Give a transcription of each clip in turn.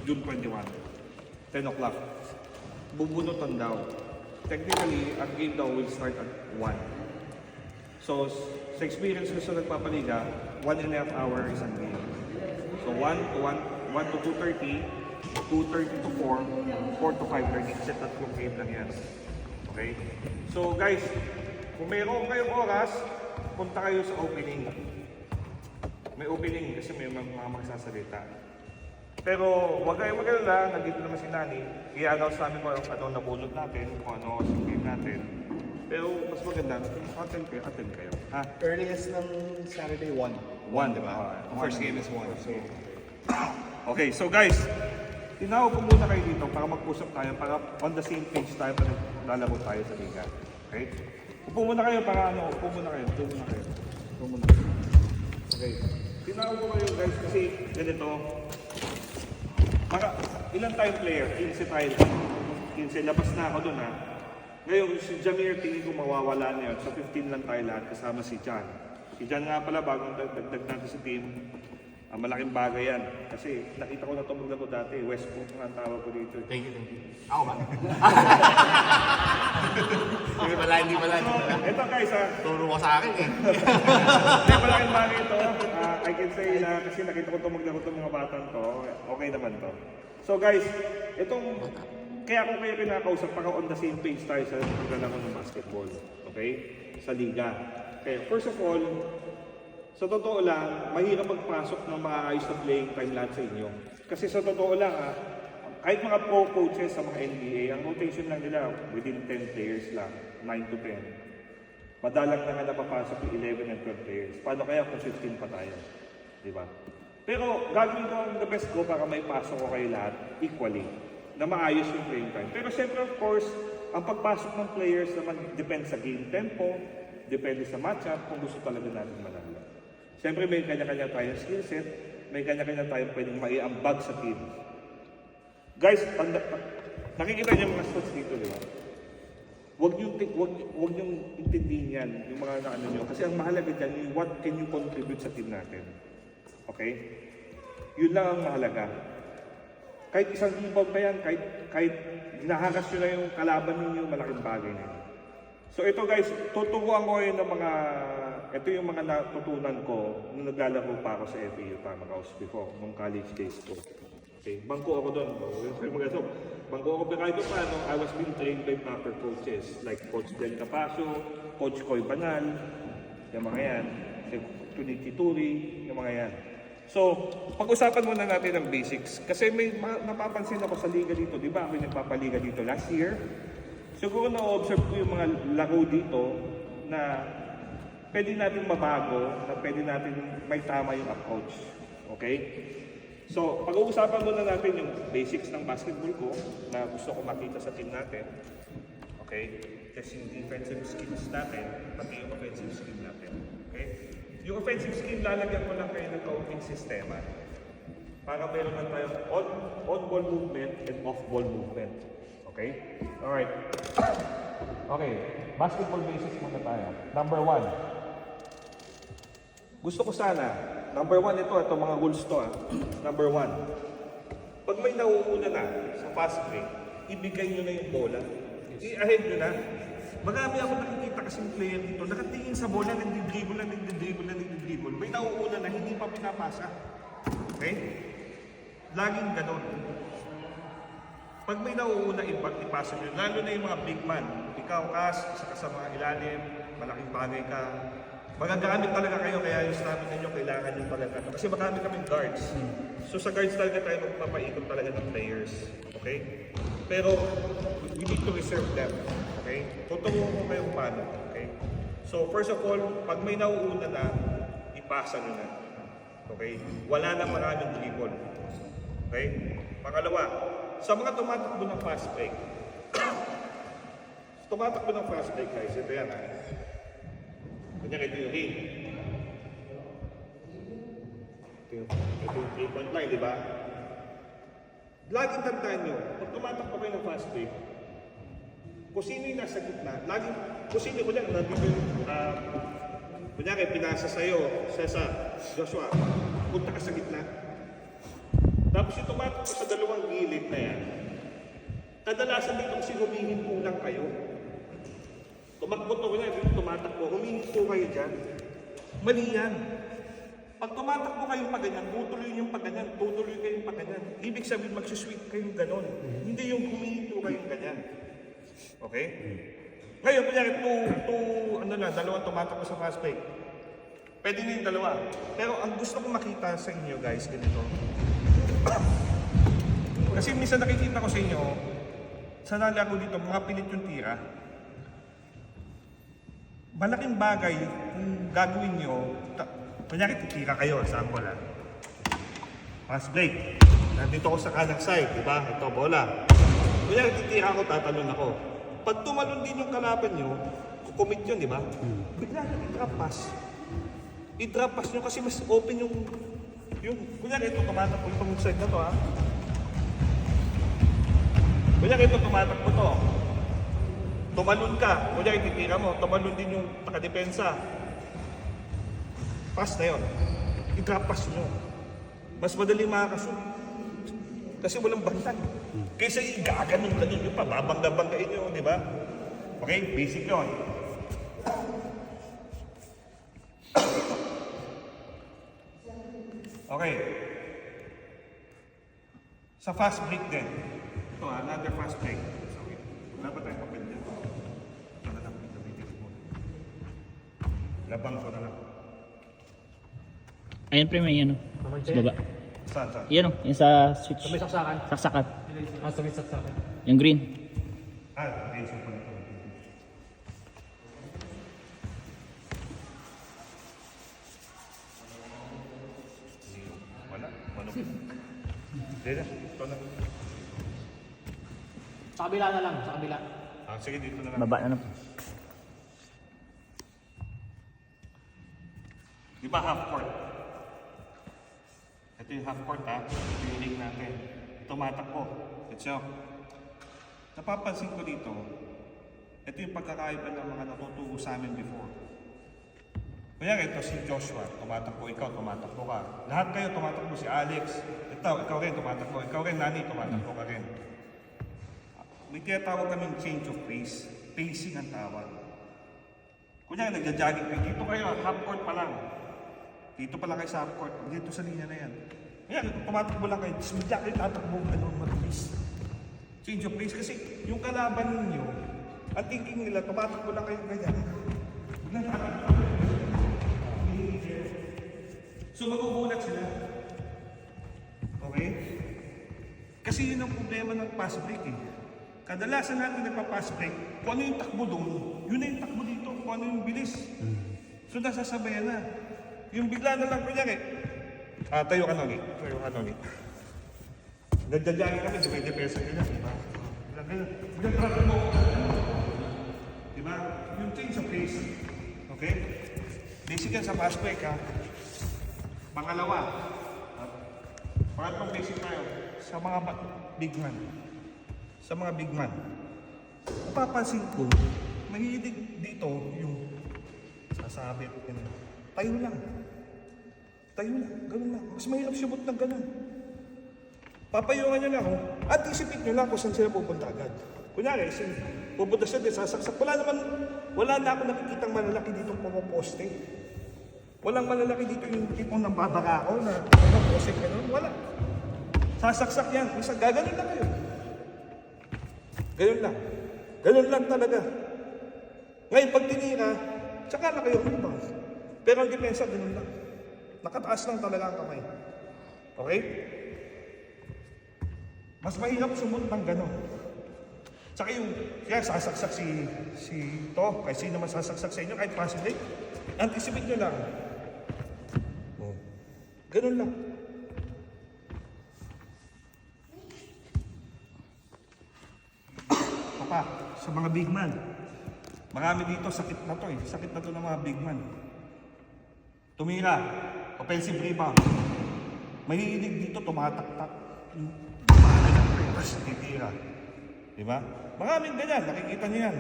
June 21, 10 o'clock. Bubunutan daw. Technically, ang game daw will start at 1. So, sa experience ko sa nagpapaliga, 1.5 hour isang game. So, 1 to 2:30, 2:30 to 4, 4 to 5:30. Kasi tatlong game lang yan. Okay? So, guys, kung mayroon kayong oras, punta kayo sa opening. May opening kasi may mga magsasalita. Pero huwag kayong mag-alala, nandito naman si Nani. I-announce namin kung ano nabulot natin, kung ano sa game natin. Pero mas maganda, attend kayo. Ha? Earliest ng Saturday, 1. 1, diba? First game is 1. So, okay, so guys, tinawag ko muna kayo dito para mag-usap tayo, para on the same page tayo pag lalaro tayo sa liga. Okay? Upo muna kayo para ano, upo muna kayo. Okay. Tinawag ko kayo guys kasi ganito. Ilan tayong player? 15 tayo. 15, labas na ako dun ha. Ngayon, si Jamir, tingin ko mawawala na yun. So 15 lang tayo lahat kasama si Jan. Si Jan nga pala, bagong dagdag natin sa team. Malaking bagay yan. Kasi nakita ko na ito maglaro dati. Westbrook nga ang tawag ko dito. thank you. Ako ba? Hindi pala. So, ito guys ha. Turo ko sa akin eh. Hindi, malaking bagay ito. I can say na kasi nakita ko ito maglaro itong mga batang to. Okay naman to. So guys, kaya ako kayo kinakausap para on the same page tayo sa paglalaro ng basketball. Okay? Sa liga. Okay, first of all, sa totoo lang, mahirap magpasok ng maayos na playing time lahat sa inyo. Kasi sa totoo lang kahit mga pro coaches sa mga NBA, ang rotation lang nila within 10 players lang, 9 to 10. Madalang na nga napapasok yung 11 and 12 players. Paano kaya kung 15 pa tayo? Diba? Pero gagawin ko ang the best ko para may pasok ko kayo lahat equally, na maayos yung playing time. Pero siyempre of course, ang pagpasok ng players naman depende sa game tempo, depende sa matchup, kung gusto talaga natin manalo. Siyempre may kanya-kanya tayong skill set, may kanya-kanya tayong pwedeng maiambag sa team. Guys, nakikita niyo mga spots dito, di ba? Huwag niyong intindihin yan, yung mga ano nyo. Kasi ang mahalaga dyan, yung what can you contribute sa team natin. Okay? Yun lang ang mahalaga. Kahit isang rebound pa yan, kahit hinahakas nyo na yung kalaban ninyo, malaking bagay na yun. So ito guys, tuturuan ko yun ng ito yung mga natutunan ko nung naglalaro pa ako sa FAU Tamaraos before, nung college days ko. Okay, bangko ako doon. Bangko ako kahit paano, I was being trained by proper coaches like Coach Del Capacio, Coach Koy Banal, yung mga yan, Tunichi Turi, yung mga yan. So, pag-usapan muna natin ang basics. Kasi may napapansin ako sa liga dito, di ba? Ako yung nagpapaliga dito last year. Siguro na-observe ko yung mga laro dito na pwede natin mabago, na pwede natin may tama yung approach. Okay? So, pag-uusapan muna natin yung basics ng basketball ko na gusto ko makita sa team natin. Okay? Kasi yung defensive skills natin, pati yung offensive skill natin. Okay? Yung offensive skill, lalagyan ko lang kayo ng counting sistema para meron na tayong on-ball movement and off-ball movement. Okay? Alright. Okay. Basketball basics muna tayo. Number 1. Gusto ko sana, number 1 ito mga rules to Number 1. Pag may nauuna na sa fast break, ibigay nyo na yung bola. I-ahead nyo na. Marami ako nakikita kasing player dito, nakatingin sa bola, nagdi-dribble. May nauuna na, hindi pa pinapasa. Okay? Laging ganon. Pag may nauuna, ipasa nyo. Lalo na yung mga big man. Ikaw, isa ka sa mga ilalim, malaking bagay ka. Magagamit talaga kayo, kaya yung stamina ninyo, kailangan nyo talaga. Kasi marami kaming guards. So sa guards talaga tayo magpapaikot talaga ng players. Okay? Pero, we need to reserve them. Okay? Tuturuan ko kayong paano. Okay? So first of all, pag may nauuna na, ipasa nyo na. Okay? Wala na maraming dribble. Okay? Pangalawa, sa mga tumatakbo ng fast break. Tumatakbo ng fast break guys, ito yan Kunyari ito yung ring. Ito yung 3-point line, di ba? Laging tandaan nyo, pag tumatakbo kayo ng fast break, kung sino yung nasa gitna, laging, kung sino ko lang, kunyari pinasa sa'yo, Cesar, Joshua, punta ka sa gitna. Tapos yung tumatakbo sa dalawang gilid na yan, kadalasan dito kasi humihinto lang kayo. Tumakbo to na, dito tumatakbo, humihinto kayo dyan. Mali yan. Pag tumatakbo kayong pa ganyan, tutuloy yung pa ganyan, tutuloy kayong pa ganyan. Ibig sabihin magsusweep kayong ganon. Hindi yung humihinto kayong ganyan. Okay? Ngayon, kunyari, dalawang tumatakbo sa fast break. Pwede na yung dalawa. Pero ang gusto ko makita sa inyo guys, ganito. Kasi minsan nakikita ko sa inyo, sa nalaro dito, mga pilit yung tira. Malaking bagay kung gagawin nyo, kunyari titira kayo, sample lang. Fast break. Nandito ako sa kanan side, di ba? Ito, bola. Kunyari titira ako, tatalon ako. Pag tumalon din yung kalaban nyo, kukumit yun, di ba? Bigla nyo i-drop pass. I-drop pass nyo kasi mas open yung kunyari ito, tumatakbo itong side na to, ha? Kunyari ito, tumatakbo to. Tumalon ka, kunyari titira mo, tumalon din yung nakadepensa. Pass na yun. I-drop pass nyo. Mas madaling makakashoot. Kasi walang bantay. Kaysa i-gaganon nyo pa, babangga-banggain nyo, di ba? Okay, basic yun. Okay. Sa fast break din. Ito another fast break. Sorry. Wala ba tayong papel dyan? Ito na lang. Labang ko na lang. Ayan pre, may ano. Sa baba. Saan? Yan o, yung sa switch. May saksakan. Saksakan. Sa may saksakan. Yung green. Okay, so pala ito. Wala. Manok. Hindi na. Ito na. Sa kabila na lang, sa kabila. Sige, dito na lang. Baba na po. Di ba half court? Ito yung half court ha. Ito yung league natin. Tumatakbo. Let's go. Napapansin ko dito, ito yung pagkakaiba ng mga natuturo sa amin before. Kunyari ito si Joshua, tumatakbo ikaw, tumatakbo ka. Lahat kayo tumatakbo, si Alex. Ikaw rin tumatakbo. Ikaw rin, Nani, tumatakbo ka rin. May tinatawag kaming change of pace. Pacing ang tawag. Kunyari nagja-jogging kayo. Dito kayo, half court pa lang. Dito pa lang kayo sa half court. Dito sa linya na yan. Kaya tumatakbo lang kayo. Tapos bigla kayo tatakbo ganun mabilis. Change of pace. Kasi yung kalaban ninyo, ang thinking nila, tumatakbo lang kayo ganyan. Bigla tatakbo. So magugulat sila. Okay? Kasi yun ang problema ng pass break eh. Kadalasan natin nagpa-pass break, kung ano yung takbo doon, yun na yung takbo dito, kung ano yung bilis. So nasasabayan na. Yung bigla na lang kunyari, tayo ka ulit. Tayo ka ulit. Nagdadyahin kami, may depensa ka na, diba? Biglang track mo. Diba? Yung change of pace. Okay? Basic yan sa pass break ha. Pangalawa. Pangatlong basic tayo sa mga big man. Sa mga big man. Napapansin ko, mahilig dito yung sasabit. Tayo lang. Tayo lang. Ganun lang. Mas mahirap sumot ng ganun. Papayungan nyo lang. Anticipate nyo lang kung saan sila pupunta agad. Kunyari, pupunta siya din, sasaksak. Wala na ako nakikitang malalaki dito pumaposte. Walang malalaki dito yung tipong nang babaka ako na pumaposte ka nun. Wala. Sasaksak yan. Isa, gaganon lang kayo. Ganun lang. Ganun lang talaga. Ngayon, pag tinira, tsaka na kayo rebound. Pero ang depensa, ganun lang. Nakataas lang talaga ang kamay. Okay? Mas mahirap sumunod ng ganun. Tsaka yung, kaya sasaksak si to, kahit sino man sasaksak sa inyo, kahit pass break, anticipate nyo lang. Ganun lang. Pa, sa mga big man. Marami dito, sakit na to eh. Sakit na to ng mga big man. Tumira, offensive rebound. Mahilig dito, tumatak-tak. Tapos titira. Diba? Maraming ganyan, nakikita niyo yan.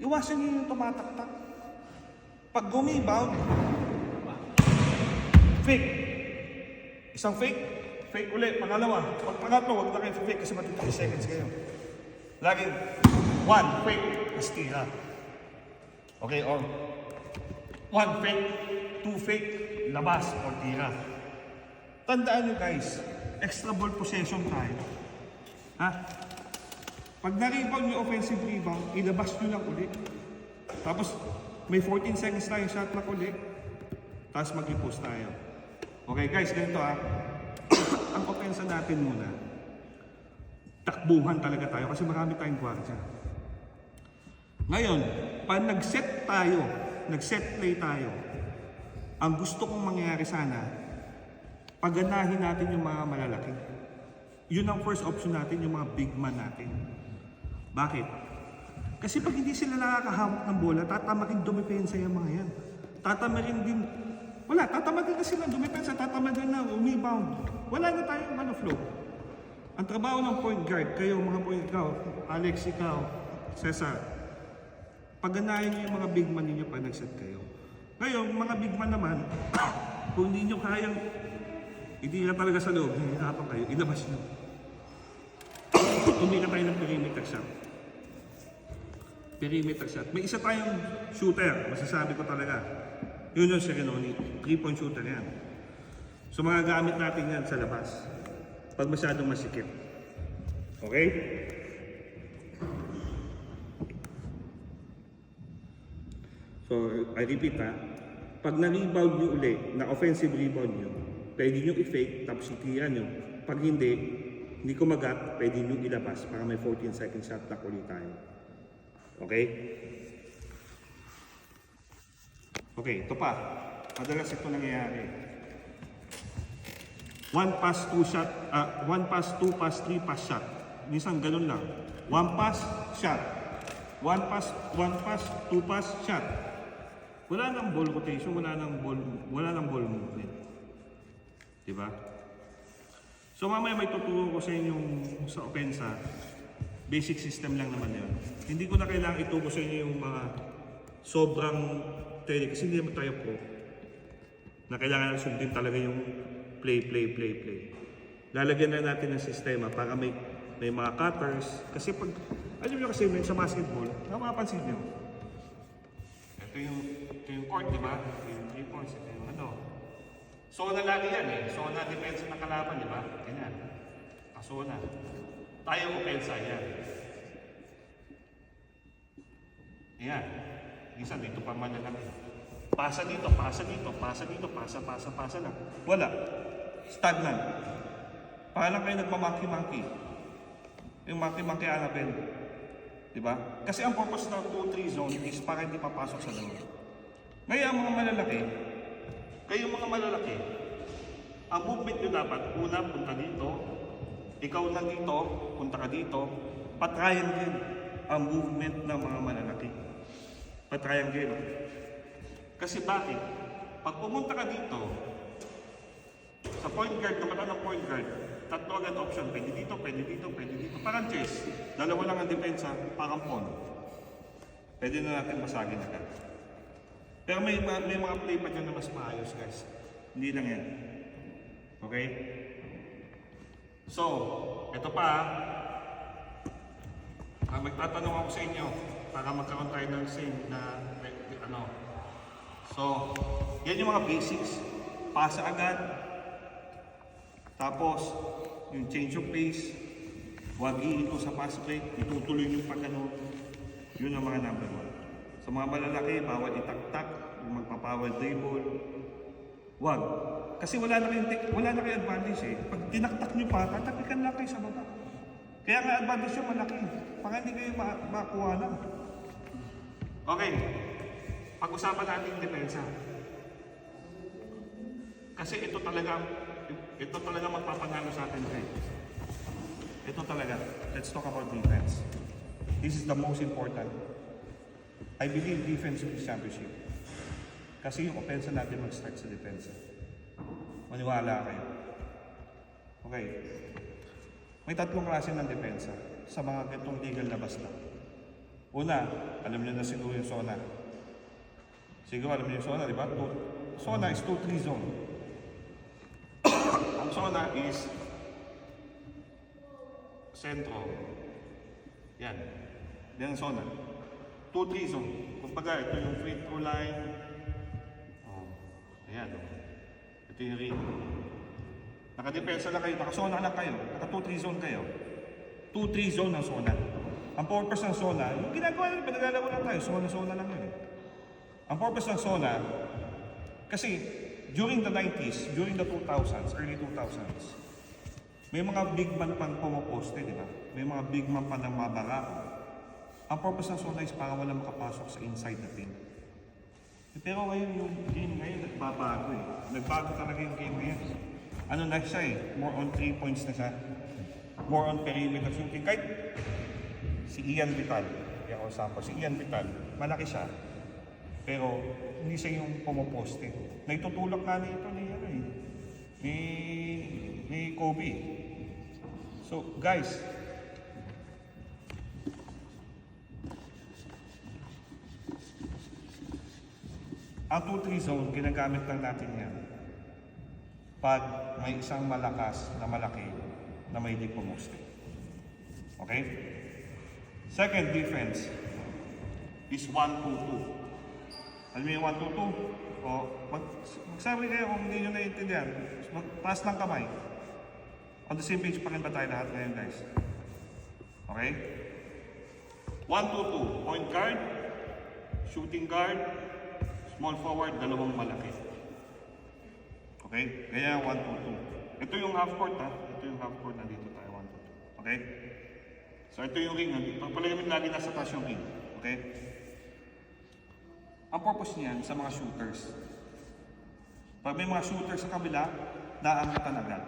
Iwasan niyo yung tumatak-tak. Pag gumibaw, fake. Isang fake, Fake uli, pangalawa. Pag pangatlo, huwag na kayo fake kasi mati 3 seconds kayo. Laging 1 fake, tapos tira. Okay, or 1 fake, 2 fake, labas or tira. Tandaan nyo guys, extra ball possession tayo. Ha? Pag na-rebound yung offensive rebound, ilabas nyo lang ulit. Tapos, may 14 seconds tayo shot clock ulit. Tapos mag-post tayo. Okay guys, ganito ha. Ang offensa natin muna, takbuhan talaga tayo kasi marami tayong gwardiya. Ngayon, pag nag-set tayo, nag-set play tayo, ang gusto kong mangyari sana, paganahin natin yung mga malalaki. Yun ang first option natin, yung mga big man natin. Bakit? Kasi pag hindi sila nakakahawak ng bola, tatamakin dumipensa yung mga yan. Tatamakin din, wala, tatamakin na sila dumipensa, tatamakin na, umibound. Wala na tayong flow. Ang trabaho ng point guard, kayo mga point guard, Alex, ikaw, Cesar, paganahin niyo yung mga big man ninyo pag nag-set kayo. Ngayon, mga big man naman, kung hindi nyo kayang, hindi ka talaga sa loob, hihirapan kayo, ilabas nyo. Tumira tayo ng perimeter shot. Perimeter shot. May isa tayong shooter, masasabi ko talaga. Yun yung Serenoni, 3-point shooter yan. So mga gamit natin yan sa labas. Pag masyadong masikip. Okay? So, I repeat ha. Pag na-rebound nyo uli, na offensive rebound nyo, pwede nyo i-fake, tapos itira nyo. Pag hindi kumagat, pwede nyo ilabas para may 14 second shot clock ulit tayo. Okay? Okay, ito pa. Madalas ito nangyayari. 1 pass, 2 shot, 1 pass, 2 pass, 3 pass shot. Minsan ganun lang. 1 pass, shot. 1 pass, 2 pass, shot. Wala nang ball rotation, wala nang ball movement. Diba? So mamaya may tuturo ko sa inyo sa opensa. Basic system lang naman yun. Hindi ko na kailangan ituro sa inyo yung mga sobrang technique kasi hindi naman tayo pro. Na kailangan sundin talaga yung play. Lalagyan na natin ng sistema para may mga cutters. Kasi pag, alam nyo kasi sa basketball, mapapansin nyo. Ito yung court, di ba? Ito yung 3 points, ito yung ano. Zona lagi yan eh. Zona defense ng kalaban, di ba? Ganyan. Zona. Tayo opensa, yan. Yan. Minsan dito pa man lang. Pasa dito, pasa lang. Wala. Stagnant. Parang kayo nagmamaki-maki. Yung maki-maki Annabelle. Diba? Kasi ang purpose ng 2-3 zone is para hindi papasok sa loob. Ngayon ang mga malalaki, kayong mga malalaki, ang movement nyo dapat, una, punta dito, ikaw na dito, punta ka dito, pa-triangle ang movement ng mga malalaki. Pa-triangle. Kasi bakit? Pag pumunta ka dito, sa point guard, naman ng point guard, tatlo agad option, pwede dito. Parang chess, dalawa lang ang depensa, parang pawn. Pwede na natin masagin agad. Pero may mga play pa dyan na mas maayos guys. Hindi lang yan. Okay? So, ito pa. Magtatanong ako sa inyo para magkaroon tayo ng same na ano. So, yan yung mga basics. Pasa agad. Tapos, yung change of pace. Huwag iito sa pass break. Itutuloy nyo pag ano. Yun ang mga number 1. Sa mga malalaki, bawal itaktak, magpa-power dribble. Huwag. Kasi wala na kayong advantage eh. Pag tinaktak nyo pa, tatapikan lang kayo sa baba. Kaya nga advantage nyo malaki. Pag hindi kayo makuha lang. Okay. Pag-usapan natin yung depensa. Kasi ito talaga magpapanalo sa atin eh. Ito talaga. Let's talk about defense. This is the most important. I believe defense is championship. Kasi yung offense natin mag-start sa defense. Maniwala kayo. Okay. May 3 klase ng depensa sa mga ganitong legal labas lang. Una, alam niyo na siguro yung zona. Siguro alam niyo yung zona, di ba? Zona is 2-3 zone. Ang zona is sentro. Yan. Yan ang zona. 2-3 zone. Kumbaga, ito yung free throw line. Oh. Ayan. Oh. Ito yung ring. Nakadepensa lang kayo, nakasona lang kayo. Naka 2-3 zone kayo. 2-3 zone ang zona. Ang purpose ng zona, yung ginagawa nila, pinaglalaban lang tayo. Zona lang yun eh. Ang purpose ng zona, kasi during the 90s, during the 2000s, early 2000s, may mga big man pang pumaposte, di ba? May mga big man pa ng mabara. Ang purpose ng zona is para wala makapasok sa inside the paint. Pero ngayon yung game ngayon nagbabago eh. Nagbago talaga yung game ngayon. Ano na siya eh, more on 3 points na siya. More on perimeter shooting. Kahit si Ian Vital, yung example, si Ian Vital, malaki siya. Pero hindi siya yung pumaposte. Naitutulak nga nito ni, ano eh, ni Kobe. So guys, ang 2-3 zone, ginagamit lang natin yan pag may isang malakas na malaki na may di pumoste. Okay? Second defense is 1-2-2. Alam mo yung 1-2-2? O, magsabi kayo kung hindi nyo naiintindihan. Taas lang kamay. On the same page pa rin ba tayo lahat ngayon, guys? Okay? 1-2-2. Point guard, shooting guard, small forward, dalawang malaki. Okay? Kaya 1-2-2. Ito yung half court ha. Ito yung half court, nandito tayo 1-2-2. Okay? So ito yung ring. Pagpalagamit lagi nasa taas yung ring. Okay? Ang purpose niyan sa mga shooters. Pag may mga shooters sa kabila, naamutan agad.